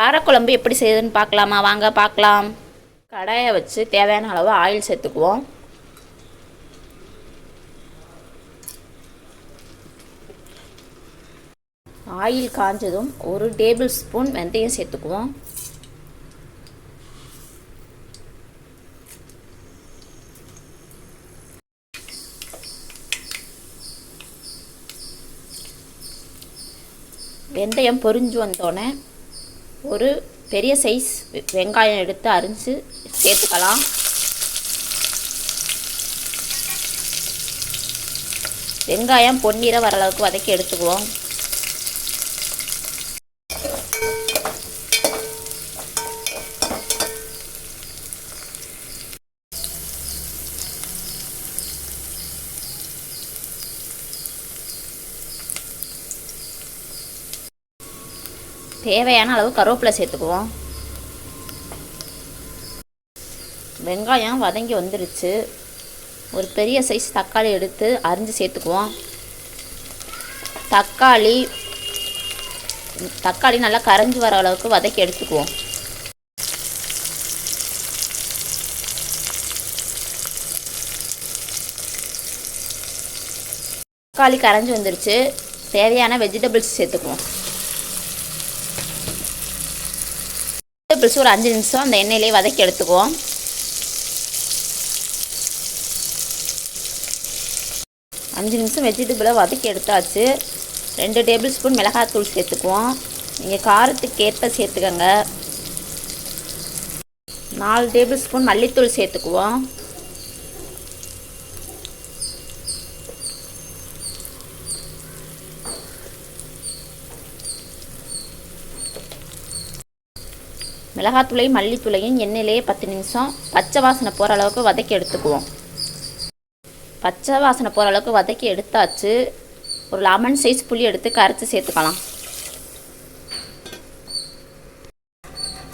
காரக்குழம்பு எப்படி செய்யுதுன்னு பார்க்கலாமா? வாங்க பார்க்கலாம். கடாயை வச்சு தேவையான அளவு ஆயில் சேர்த்துக்குவோம். ஆயில் காஞ்சதும் 1 டேபிள் ஸ்பூன் வெந்தயம் சேர்த்துக்குவோம். வெந்தயம் பொரிஞ்சு வந்தோடனே ஒரு பெரிய சைஸ் வெங்காயம் எடுத்து அரிஞ்சு சேர்த்துக்கலாம். வெங்காயம் பொன்னிறம் வர அளவுக்கு வதக்கி எடுத்துக்குவோம். தேவையான அளவு கருவேப்பிலை சேர்த்துக்குவோம். வெங்காயம் வதங்கி வந்துருச்சு. ஒரு பெரிய சைஸ் தக்காளி எடுத்து அரிஞ்சு சேர்த்துக்குவோம். தக்காளி நல்லா கரைஞ்சி வர அளவுக்கு வதக்கி எடுத்துக்குவோம். தக்காளி கரைஞ்சி வந்துருச்சு. தேவையான வெஜிடபிள்ஸ் சேர்த்துக்குவோம். வெஜிடபிள்ஸ் ஒரு 5 நிமிஷம் அந்த எண்ணெயிலே வதக்கி எடுத்துக்குவோம். வெஜிடபிளை வதக்கி எடுத்தாச்சு. 2 டேபிள் ஸ்பூன் மிளகாய்த்தூள் சேர்த்துக்குவோம். நீங்கள் காரத்துக்கு ஏற்ப சேர்த்துக்கோங்க. 4 டேபிள் ஸ்பூன் மல்லித்தூள் சேர்த்துக்குவோம். மிளகாத்தூளையும் மல்லித்தூளையும் எண்ணெயிலேயே 10 நிமிஷம் பச்சை வாசனை போகிற அளவுக்கு வதக்கி எடுத்துக்குவோம். பச்சை வாசனை போகிற அளவுக்கு வதக்கி எடுத்தாச்சு. ஒரு லெமன் சைஸ் புளி எடுத்து கரைச்சி சேர்த்துக்கலாம்.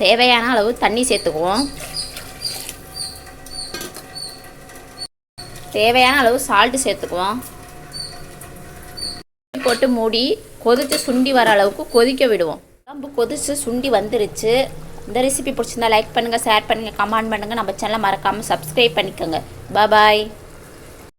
தேவையான அளவு தண்ணி சேர்த்துக்குவோம். தேவையான அளவு சால்ட்டு சேர்த்துக்குவோம். போட்டு மூடி கொதித்து சுண்டி வர அளவுக்கு கொதிக்க விடுவோம். குழம்பு கொதித்து சுண்டி வந்துருச்சு. இந்த ரெசிபி பிடிச்சிருந்தா லைக் பண்ணுங்கள், ஷேர் பண்ணுங்கள், கமெண்ட் பண்ணுங்கள். நம்ம சேனலை மறக்காமல் சப்ஸ்கிரைப் பண்ணிக்கோங்க. பாய்.